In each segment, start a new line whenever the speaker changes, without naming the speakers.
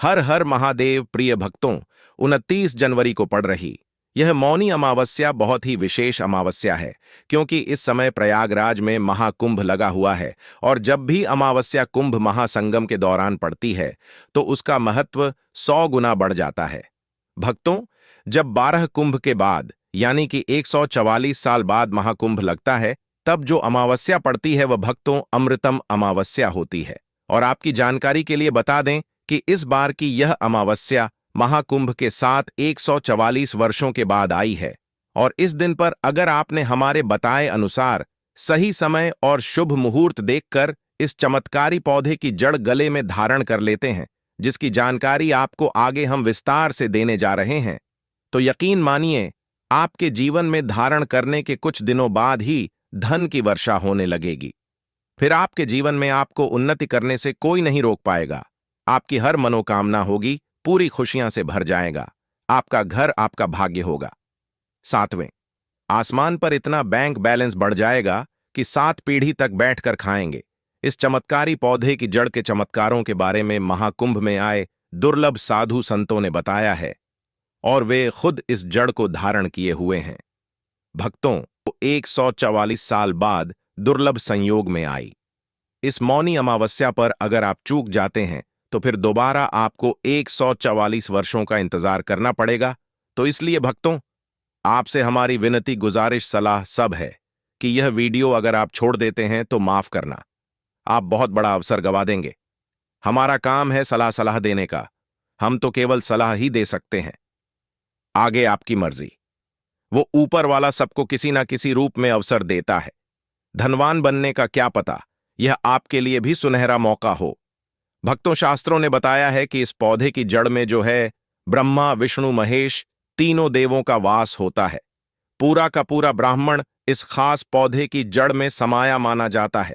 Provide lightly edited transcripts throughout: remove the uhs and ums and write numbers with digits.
हर हर महादेव प्रिय भक्तों, 29 जनवरी को पड़ रही यह मौनी अमावस्या बहुत ही विशेष अमावस्या है, क्योंकि इस समय प्रयागराज में महाकुंभ लगा हुआ है। और जब भी अमावस्या कुंभ महासंगम के दौरान पड़ती है तो उसका महत्व 100 गुना बढ़ जाता है। भक्तों, जब 12 कुंभ के बाद यानी कि 144 साल बाद महाकुंभ लगता है, तब जो अमावस्या पड़ती है वह भक्तों अमृतम अमावस्या होती है। और आपकी जानकारी के लिए बता दें कि इस बार की यह अमावस्या महाकुंभ के साथ 144 वर्षों के बाद आई है। और इस दिन पर अगर आपने हमारे बताए अनुसार सही समय और शुभ मुहूर्त देखकर इस चमत्कारी पौधे की जड़ गले में धारण कर लेते हैं, जिसकी जानकारी आपको आगे हम विस्तार से देने जा रहे हैं, तो यकीन मानिए आपके जीवन में धारण करने के कुछ दिनों बाद ही धन की वर्षा होने लगेगी। फिर आपके जीवन में आपको उन्नति करने से कोई नहीं रोक पाएगा। आपकी हर मनोकामना होगी, पूरी खुशियां से भर जाएगा। आपका घर आपका भाग्य होगा। 7वें, आसमान पर इतना बैंक बैलेंस बढ़ जाएगा कि 7 पीढ़ी तक बैठकर खाएंगे। इस चमत्कारी पौधे की जड़ के चमत्कारों के बारे में महाकुंभ में आए दुर्लभ साधु संतों ने बताया है, और वे खुद इस जड़ को धारण किए हुए हैं। भक्तों, 144 साल बाद दुर्लभ संयोग में आई इस मौनी अमावस्या पर अगर आप चूक जाते हैं तो फिर दोबारा आपको 144 वर्षों का इंतजार करना पड़ेगा। तो इसलिए भक्तों, आपसे हमारी विनती गुजारिश सलाह सब है कि यह वीडियो अगर आप छोड़ देते हैं तो माफ करना, आप बहुत बड़ा अवसर गवा देंगे। हमारा काम है सलाह देने का, हम तो केवल सलाह ही दे सकते हैं। आगे आपकी मर्जी। वो ऊपर वाला सबको किसी ना किसी रूप में अवसर देता है। धनवान बनने का क्या पता, यह आपके लिए भी सुनहरा मौका हो। भक्तों, शास्त्रों ने बताया है कि इस पौधे की जड़ में जो है ब्रह्मा विष्णु महेश तीनों देवों का वास होता है। पूरा का पूरा ब्राह्मण इस खास पौधे की जड़ में समाया माना जाता है।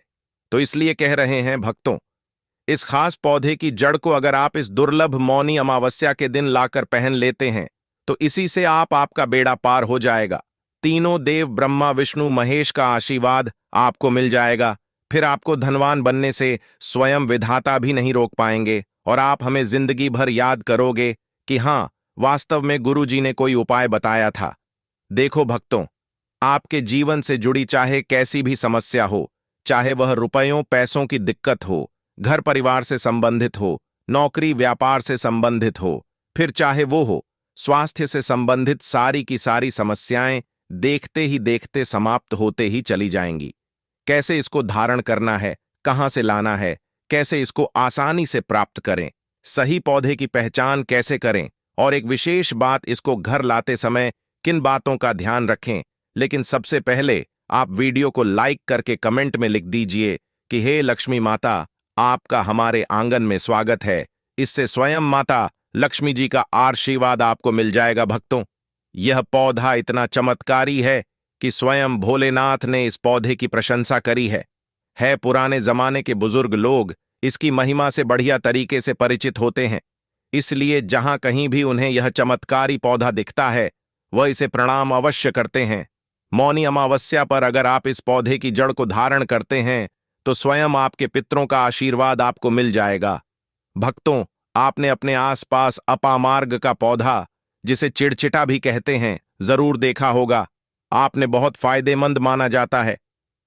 तो इसलिए कह रहे हैं भक्तों, इस खास पौधे की जड़ को अगर आप इस दुर्लभ मौनी अमावस्या के दिन लाकर पहन लेते हैं तो इसी से आपका बेड़ा पार हो जाएगा। तीनों देव ब्रह्मा विष्णु महेश का आशीर्वाद आपको मिल जाएगा। फिर आपको धनवान बनने से स्वयं विधाता भी नहीं रोक पाएंगे, और आप हमें जिंदगी भर याद करोगे कि हाँ, वास्तव में गुरुजी ने कोई उपाय बताया था। देखो भक्तों, आपके जीवन से जुड़ी चाहे कैसी भी समस्या हो, चाहे वह रुपयों पैसों की दिक्कत हो, घर परिवार से संबंधित हो, नौकरी व्यापार से संबंधित हो, फिर चाहे वो हो स्वास्थ्य से संबंधित, सारी की सारी समस्याएं देखते ही देखते समाप्त होते ही चली जाएंगी। कैसे इसको धारण करना है, कहां से लाना है, कैसे इसको आसानी से प्राप्त करें, सही पौधे की पहचान कैसे करें, और एक विशेष बात, इसको घर लाते समय किन बातों का ध्यान रखें। लेकिन सबसे पहले आप वीडियो को लाइक करके कमेंट में लिख दीजिए कि हे लक्ष्मी माता, आपका हमारे आंगन में स्वागत है। इससे स्वयं माता लक्ष्मी जी का आशीर्वाद आपको मिल जाएगा। भक्तों, यह पौधा इतना चमत्कारी है कि स्वयं भोलेनाथ ने इस पौधे की प्रशंसा करी है। पुराने जमाने के बुजुर्ग लोग इसकी महिमा से बढ़िया तरीके से परिचित होते हैं, इसलिए जहां कहीं भी उन्हें यह चमत्कारी पौधा दिखता है वह इसे प्रणाम अवश्य करते हैं। मौनी अमावस्या पर अगर आप इस पौधे की जड़ को धारण करते हैं तो स्वयं आपके पितरों का आशीर्वाद आपको मिल जाएगा। भक्तों, आपने अपने आसपास अपामार्ग का पौधा, जिसे चिड़चिटा भी कहते हैं, जरूर देखा होगा। आपने बहुत फायदेमंद माना जाता है।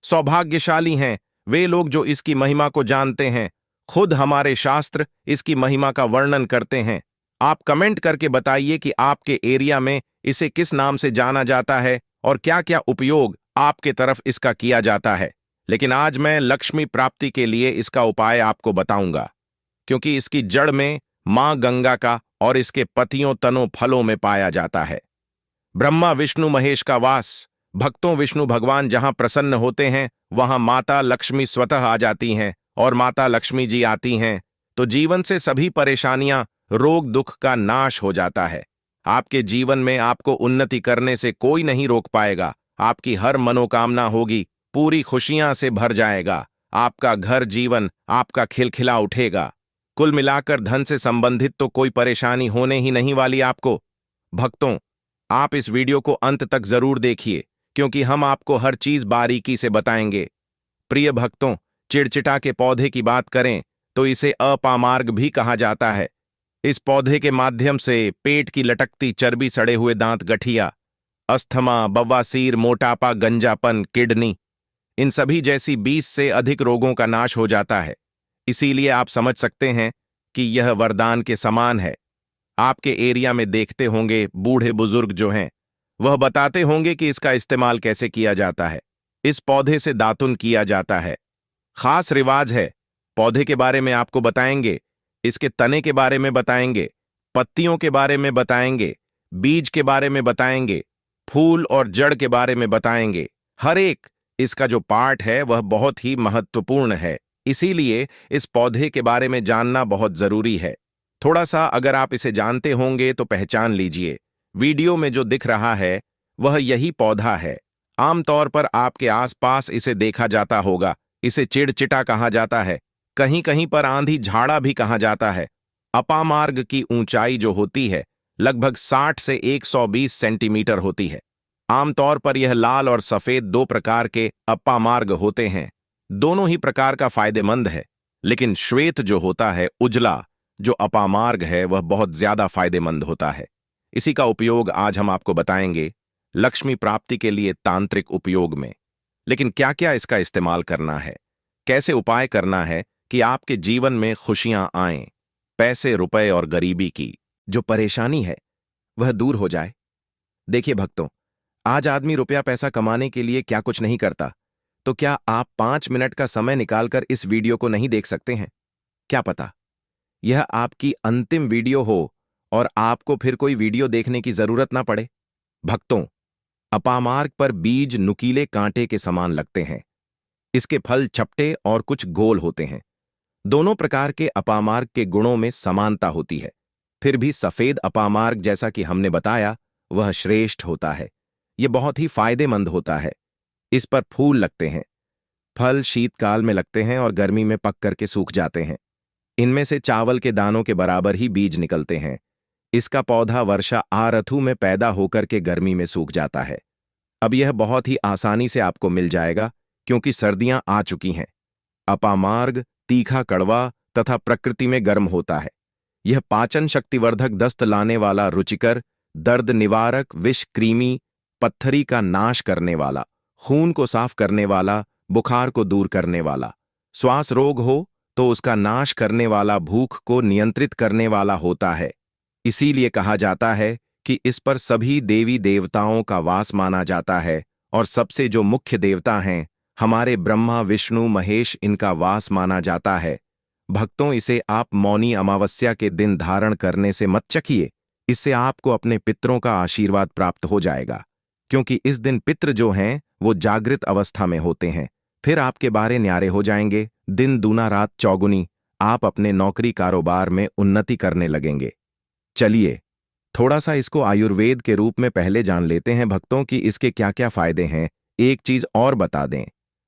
सौभाग्यशाली हैं वे लोग जो इसकी महिमा को जानते हैं। खुद हमारे शास्त्र इसकी महिमा का वर्णन करते हैं। आप कमेंट करके बताइए कि आपके एरिया में इसे किस नाम से जाना जाता है और क्या क्या उपयोग आपके तरफ इसका किया जाता है। लेकिन आज मैं लक्ष्मी प्राप्ति के लिए इसका उपाय आपको बताऊंगा, क्योंकि इसकी जड़ में मां गंगा का और इसके पतियों तनों फलों में पाया जाता है ब्रह्मा विष्णु महेश का वास। भक्तों, विष्णु भगवान जहां प्रसन्न होते हैं वहां माता लक्ष्मी स्वतः आ जाती हैं, और माता लक्ष्मी जी आती हैं तो जीवन से सभी परेशानियां, रोग दुख का नाश हो जाता है। आपके जीवन में आपको उन्नति करने से कोई नहीं रोक पाएगा। आपकी हर मनोकामना होगी, पूरी खुशियां से भर जाएगा। आपका घर जीवन आपका खिलखिला उठेगा। कुल मिलाकर धन से संबंधित तो कोई परेशानी होने ही नहीं वाली आपको। भक्तों, आप इस वीडियो को अंत तक जरूर देखिए, क्योंकि हम आपको हर चीज बारीकी से बताएंगे। प्रिय भक्तों, चिड़चिटा के पौधे की बात करें तो इसे अपामार्ग भी कहा जाता है। इस पौधे के माध्यम से पेट की लटकती चर्बी, सड़े हुए दांत, गठिया, अस्थमा, बवासीर, मोटापा, गंजापन, किडनी, इन सभी जैसी 20 से अधिक रोगों का नाश हो जाता है। इसीलिए आप समझ सकते हैं कि यह वरदान के समान है। आपके एरिया में देखते होंगे बूढ़े बुजुर्ग जो हैं, वह बताते होंगे कि इसका इस्तेमाल कैसे किया जाता है। इस पौधे से दातुन किया जाता है। खास रिवाज है। पौधे के बारे में आपको बताएंगे, इसके तने के बारे में बताएंगे, पत्तियों के बारे में बताएंगे, बीज के बारे में बताएंगे, फूल और जड़ के बारे में बताएंगे। हर एक इसका जो पार्ट है वह बहुत ही महत्वपूर्ण है। इसीलिए इस पौधे के बारे में जानना बहुत जरूरी है। थोड़ा सा अगर आप इसे जानते होंगे तो पहचान लीजिए। वीडियो में जो दिख रहा है वह यही पौधा है। आमतौर पर आपके आसपास इसे देखा जाता होगा। इसे चिड़चिटा कहा जाता है, कहीं कहीं पर आंधी झाड़ा भी कहा जाता है। अपामार्ग की ऊंचाई जो होती है लगभग 60 से 120 सेंटीमीटर होती है। आमतौर पर यह लाल और सफेद दो प्रकार के अपामार्ग होते हैं। दोनों ही प्रकार का फायदेमंद है, लेकिन श्वेत जो होता है, उजला जो अपामार्ग है, वह बहुत ज्यादा फायदेमंद होता है। इसी का उपयोग आज हम आपको बताएंगे लक्ष्मी प्राप्ति के लिए तांत्रिक उपयोग में। लेकिन क्या क्या इसका इस्तेमाल करना है, कैसे उपाय करना है कि आपके जीवन में खुशियां आएं, पैसे, रुपए और गरीबी की जो परेशानी है वह दूर हो जाए। देखिए भक्तों, आज आदमी रुपया पैसा कमाने के लिए क्या कुछ नहीं करता, तो क्या आप 5 मिनट का समय निकालकर इस वीडियो को नहीं देख सकते हैं? क्या पता यह आपकी अंतिम वीडियो हो और आपको फिर कोई वीडियो देखने की जरूरत ना पड़े। भक्तों, अपामार्ग पर बीज नुकीले कांटे के समान लगते हैं। इसके फल चपटे और कुछ गोल होते हैं। दोनों प्रकार के अपामार्ग के गुणों में समानता होती है। फिर भी सफेद अपामार्ग, जैसा कि हमने बताया, वह श्रेष्ठ होता है। यह बहुत ही फायदेमंद होता है। इस पर फूल लगते हैं। फल शीतकाल में लगते हैं और गर्मी में पक करके सूख जाते हैं। इनमें से चावल के दानों के बराबर ही बीज निकलते हैं। इसका पौधा वर्षा आरथू में पैदा होकर के गर्मी में सूख जाता है। अब यह बहुत ही आसानी से आपको मिल जाएगा क्योंकि सर्दियां आ चुकी हैं। अपामार्ग तीखा, कड़वा तथा प्रकृति में गर्म होता है। यह पाचन शक्तिवर्धक, दस्त लाने वाला, रुचिकर, दर्द निवारक, विष कृमि, पत्थरी का नाश करने वाला, खून को साफ करने वाला, बुखार को दूर करने वाला, श्वास रोग हो तो उसका नाश करने वाला, भूख को नियंत्रित करने वाला होता है। इसीलिए कहा जाता है कि इस पर सभी देवी देवताओं का वास माना जाता है और सबसे जो मुख्य देवता हैं हमारे ब्रह्मा, विष्णु, महेश, इनका वास माना जाता है। भक्तों, इसे आप मौनी अमावस्या के दिन धारण करने से मत चखिए। इससे आपको अपने पितरों का आशीर्वाद प्राप्त हो जाएगा, क्योंकि इस दिन पितृ जो हैं वो जागृत अवस्था में होते हैं। फिर आपके बारे न्यारे हो जाएंगे। दिन दूना रात चौगुनी। आप अपने नौकरी कारोबार में उन्नति करने लगेंगे। चलिए थोड़ा सा इसको आयुर्वेद के रूप में पहले जान लेते हैं भक्तों कि इसके क्या क्या फायदे हैं। एक चीज और बता दें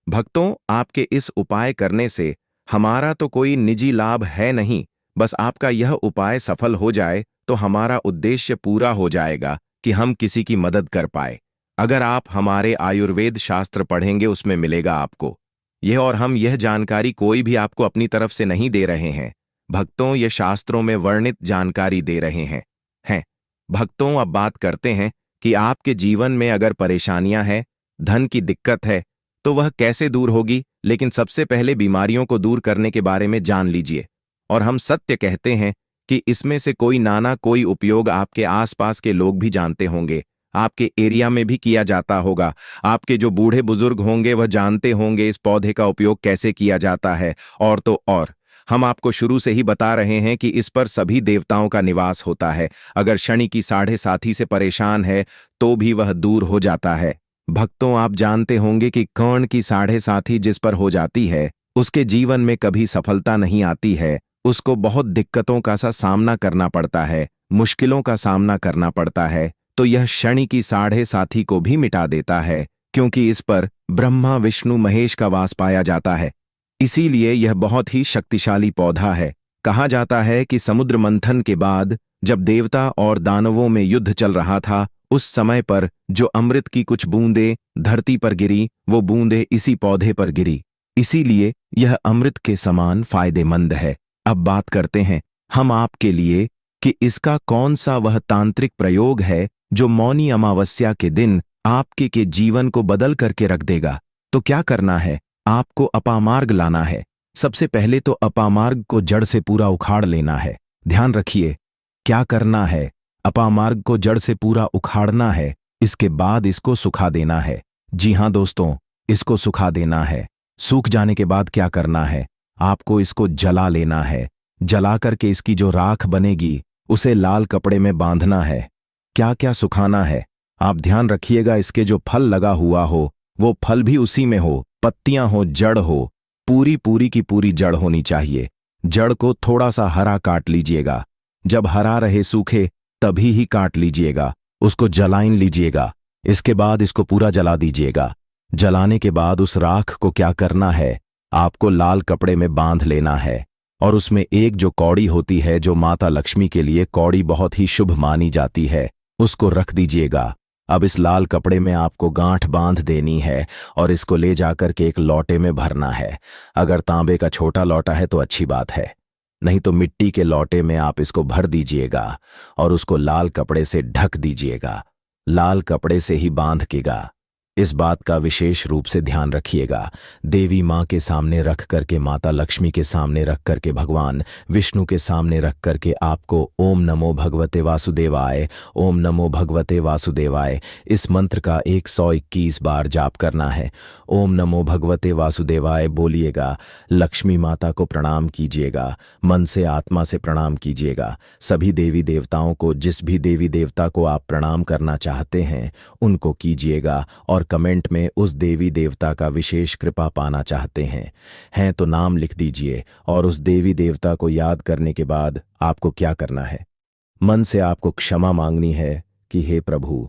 भक्तों, आपके इस उपाय करने से हमारा तो कोई निजी लाभ है नहीं, बस आपका यह उपाय सफल हो जाए तो हमारा उद्देश्य पूरा हो जाएगा कि हम किसी की मदद कर पाए। अगर आप हमारे आयुर्वेद शास्त्र पढ़ेंगे उसमें मिलेगा आपको यह, और हम यह जानकारी कोई भी आपको अपनी तरफ से नहीं दे रहे हैं भक्तों, ये शास्त्रों में वर्णित जानकारी दे रहे हैं। भक्तों, अब बात करते हैं कि आपके जीवन में अगर परेशानियां हैं, धन की दिक्कत है, तो वह कैसे दूर होगी। लेकिन सबसे पहले बीमारियों को दूर करने के बारे में जान लीजिए। और हम सत्य कहते हैं कि इसमें से कोई नाना कोई उपयोग आपके आसपास के लोग भी जानते होंगे, आपके एरिया में भी किया जाता होगा। आपके जो बूढ़े बुजुर्ग होंगे वह जानते होंगे इस पौधे का उपयोग कैसे किया जाता है। और तो और हम आपको शुरू से ही बता रहे हैं कि इस पर सभी देवताओं का निवास होता है। अगर शनि की 7.5 से परेशान है तो भी वह दूर हो जाता है। भक्तों, आप जानते होंगे कि कर्ण की 7.5 जिस पर हो जाती है उसके जीवन में कभी सफलता नहीं आती है। उसको बहुत दिक्कतों का सा सामना करना पड़ता है, मुश्किलों का सामना करना पड़ता है। तो यह शनि की 7.5 को भी मिटा देता है, क्योंकि इस पर ब्रह्मा, विष्णु, महेश का वास पाया जाता है। इसीलिए यह बहुत ही शक्तिशाली पौधा है। कहा जाता है कि समुद्र मंथन के बाद जब देवता और दानवों में युद्ध चल रहा था, उस समय पर जो अमृत की कुछ बूंदें धरती पर गिरी, वो बूंदें इसी पौधे पर गिरी। इसीलिए यह अमृत के समान फायदेमंद है। अब बात करते हैं हम आपके लिए कि इसका कौन सा वह तांत्रिक प्रयोग है जो मौनी अमावस्या के दिन आपके के जीवन को बदल करके रख देगा। तो क्या करना है, आपको अपामार्ग लाना है। सबसे पहले तो अपामार्ग को जड़ से पूरा उखाड़ लेना है। ध्यान रखिए क्या करना है, अपामार्ग को जड़ से पूरा उखाड़ना है, इसके बाद इसको सुखा देना है। जी हाँ दोस्तों, इसको सुखा देना है। सूख जाने के बाद क्या करना है, आपको इसको जला लेना है। जला करके इसकी जो राख बनेगी उसे लाल कपड़े में बांधना है। क्या क्या सुखाना है, आप ध्यान रखिएगा, इसके जो फल लगा हुआ हो वो फल भी उसी में हो, पत्तियां हो, जड़ हो, पूरी की पूरी जड़ होनी चाहिए। जड़ को थोड़ा सा हरा काट लीजिएगा, जब हरा रहे सूखे तभी ही काट लीजिएगा, उसको जलाइन लीजिएगा। इसके बाद इसको पूरा जला दीजिएगा। जलाने के बाद उस राख को क्या करना है, आपको लाल कपड़े में बांध लेना है और उसमें एक जो कौड़ी होती है, जो माता लक्ष्मी के लिए कौड़ी बहुत ही शुभ मानी जाती है, उसको रख दीजिएगा। अब इस लाल कपड़े में आपको गांठ बांध देनी है और इसको ले जाकर के एक लोटे में भरना है। अगर तांबे का छोटा लोटा है तो अच्छी बात है, नहीं तो मिट्टी के लोटे में आप इसको भर दीजिएगा और उसको लाल कपड़े से ढक दीजिएगा। लाल कपड़े से ही बांध केगा। इस बात का विशेष रूप से ध्यान रखिएगा। देवी माँ के सामने रख करके, माता लक्ष्मी के सामने रख करके, भगवान विष्णु के सामने रख करके आपको ओम नमो भगवते वासुदेवाय, ओम नमो भगवते वासुदेवाय इस मंत्र का 121 बार जाप करना है। ओम नमो भगवते वासुदेवाय बोलिएगा। लक्ष्मी माता को प्रणाम कीजिएगा, मन से आत्मा से प्रणाम कीजिएगा। सभी देवी देवताओं को, जिस भी देवी देवता को आप प्रणाम करना चाहते हैं उनको कीजिएगा और कमेंट में उस देवी देवता का विशेष कृपा पाना चाहते हैं तो नाम लिख दीजिए। और उस देवी देवता को याद करने के बाद आपको क्या करना है, मन से आपको क्षमा मांगनी है कि हे प्रभु,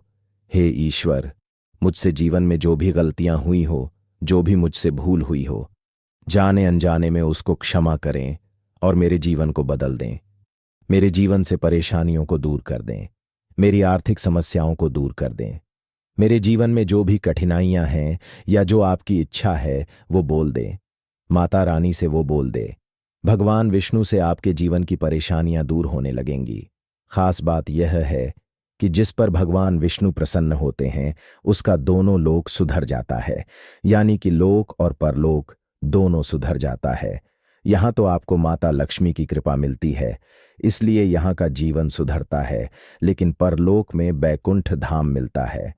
हे ईश्वर, मुझसे जीवन में जो भी गलतियां हुई हो, जो भी मुझसे भूल हुई हो, जाने अनजाने में उसको क्षमा करें और मेरे जीवन को बदल दें। मेरे जीवन से परेशानियों को दूर कर दें, मेरी आर्थिक समस्याओं को दूर कर दें। मेरे जीवन में जो भी कठिनाइयां हैं या जो आपकी इच्छा है वो बोल दें। माता रानी से वो बोल दे। भगवान विष्णु से आपके जीवन की परेशानियां दूर होने लगेंगी। खास बात यह है कि जिस पर भगवान विष्णु प्रसन्न होते हैं उसका दोनों लोक सुधर जाता है, यानी कि लोक और परलोक दोनों सुधर जाता है। यहां तो आपको माता लक्ष्मी की कृपा मिलती है, इसलिए यहां का जीवन सुधरता है, लेकिन परलोक में बैकुंठ धाम मिलता है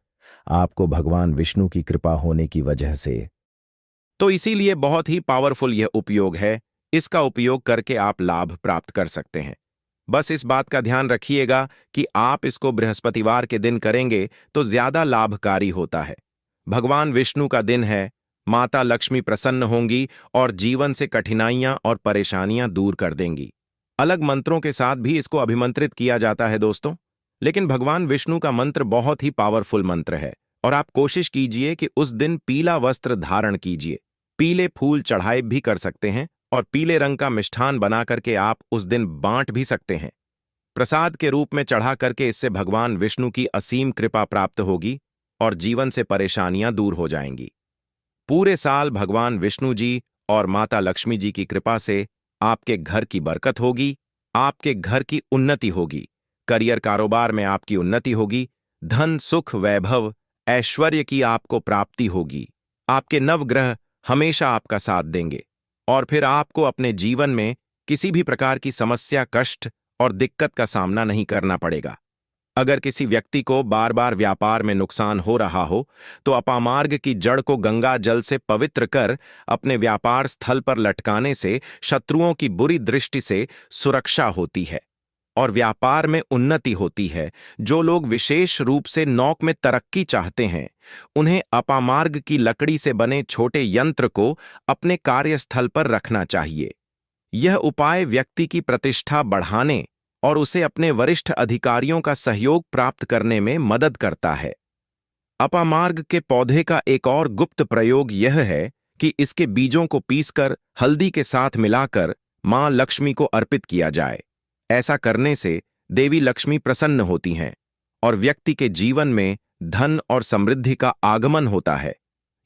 आपको भगवान विष्णु की कृपा होने की वजह से।
तो इसीलिए बहुत ही पावरफुल यह उपयोग है। इसका उपयोग करके आप लाभ प्राप्त कर सकते हैं। बस इस बात का ध्यान रखिएगा कि आप इसको बृहस्पतिवार के दिन करेंगे तो ज्यादा लाभकारी होता है। भगवान विष्णु का दिन है, माता लक्ष्मी प्रसन्न होंगी और जीवन से कठिनाइयां और परेशानियां दूर कर देंगी। अलग मंत्रों के साथ भी इसको अभिमंत्रित किया जाता है दोस्तों, लेकिन भगवान विष्णु का मंत्र बहुत ही पावरफुल मंत्र है और आप कोशिश कीजिए कि उस दिन पीला वस्त्र धारण कीजिए। पीले फूल चढ़ाए भी कर सकते हैं और पीले रंग का मिष्ठान बना करके आप उस दिन बांट भी सकते हैं प्रसाद के रूप में चढ़ा करके। इससे भगवान विष्णु की असीम कृपा प्राप्त होगी और जीवन से परेशानियां दूर हो जाएंगी। पूरे साल भगवान विष्णु जी और माता लक्ष्मी जी की कृपा से आपके घर की बरकत होगी, आपके घर की उन्नति होगी, करियर कारोबार में आपकी उन्नति होगी, धन सुख वैभव ऐश्वर्य की आपको प्राप्ति होगी। आपके नवग्रह हमेशा आपका साथ देंगे और फिर आपको अपने जीवन में किसी भी प्रकार की समस्या, कष्ट और दिक्कत का सामना नहीं करना पड़ेगा। अगर किसी व्यक्ति को बार बार व्यापार में नुकसान हो रहा हो तो अपामार्ग की जड़ को गंगा जल से पवित्र कर अपने व्यापार स्थल पर लटकाने से शत्रुओं की बुरी दृष्टि से सुरक्षा होती है और व्यापार में उन्नति होती है। जो लोग विशेष रूप से नौक में तरक्की चाहते हैं उन्हें अपामार्ग की लकड़ी से बने छोटे यंत्र को अपने कार्यस्थल पर रखना चाहिए। यह उपाय व्यक्ति की प्रतिष्ठा बढ़ाने और उसे अपने वरिष्ठ अधिकारियों का सहयोग प्राप्त करने में मदद करता है। अपामार्ग के पौधे का एक और गुप्त प्रयोग यह है कि इसके बीजों को पीसकर हल्दी के साथ मिलाकर मां लक्ष्मी को अर्पित किया जाए। ऐसा करने से देवी लक्ष्मी प्रसन्न होती हैं और व्यक्ति के जीवन में धन और समृद्धि का आगमन होता है।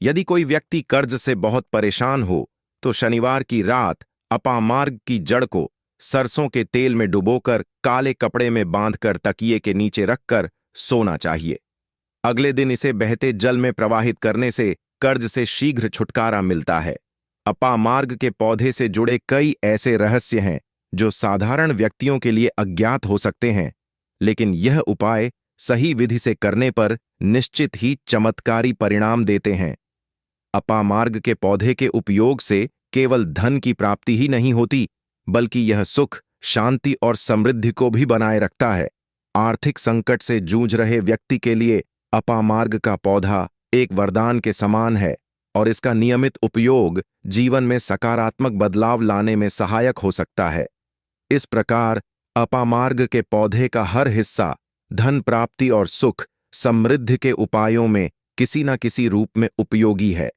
यदि कोई व्यक्ति कर्ज से बहुत परेशान हो तो शनिवार की रात अपामार्ग की जड़ को सरसों के तेल में डुबोकर काले कपड़े में बांधकर तकिए के नीचे रखकर सोना चाहिए। अगले दिन इसे बहते जल में प्रवाहित करने से कर्ज से शीघ्र छुटकारा मिलता है। अपामार्ग के पौधे से जुड़े कई ऐसे रहस्य हैं जो साधारण व्यक्तियों के लिए अज्ञात हो सकते हैं, लेकिन यह उपाय सही विधि से करने पर निश्चित ही चमत्कारी परिणाम देते हैं। अपामार्ग के पौधे के उपयोग से केवल धन की प्राप्ति ही नहीं होती, बल्कि यह सुख, शांति और समृद्धि को भी बनाए रखता है। आर्थिक संकट से जूझ रहे व्यक्ति के लिए अपामार्ग का पौधा एक वरदान के समान है और इसका नियमित उपयोग जीवन में सकारात्मक बदलाव लाने में सहायक हो सकता है। इस प्रकार अपामार्ग के पौधे का हर हिस्सा धन प्राप्ति और सुख, समृद्धि के उपायों में किसी न किसी रूप में उपयोगी है।